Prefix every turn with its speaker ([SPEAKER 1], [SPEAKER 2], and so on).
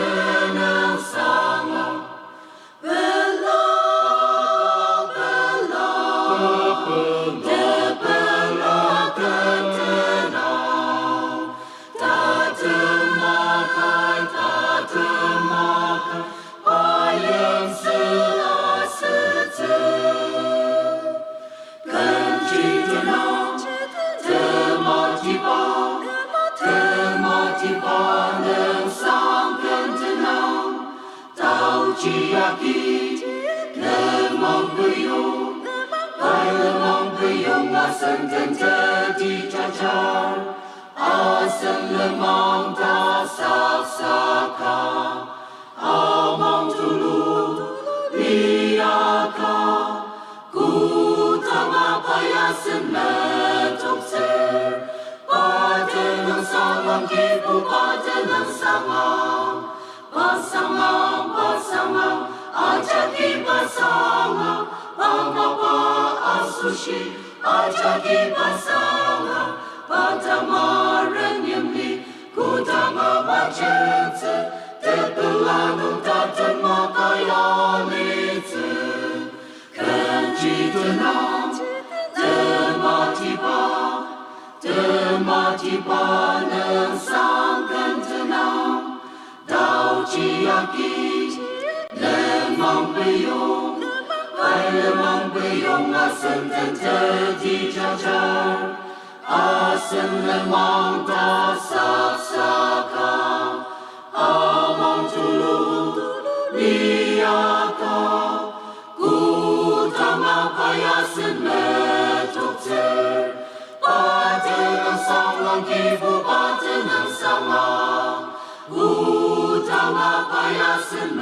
[SPEAKER 1] tenang sama. Belum, diperlukan tenang. Tak termakan, bayang seasa kenci tenang, termatiba nang sangkan tenang. Tau ciaki lemang beyong, lemang beyong asan terjadi cacar. Asan lemang tak saksaka, amang tulu liaka. Ku tak mapayasan letok ser, pada nang sangang kipu, pada nang sangang. Pasangan, ajaki pasangan, pangapa asushi, ajaki pasangan. Pada maran yamli, ku tak mapacense, terpelanu tak termakaya lice. Kenci tenang, termatiba nang sangkan tenang. Tau ciaki lemang beyong, lemang beyong asan terjadi cacar. Asan lemang tak saksaka, amang tulu liaka. Ku tak mapayasan letok ter, pada nang sangang kipu, pada nang sangang. Ku tak mapayasan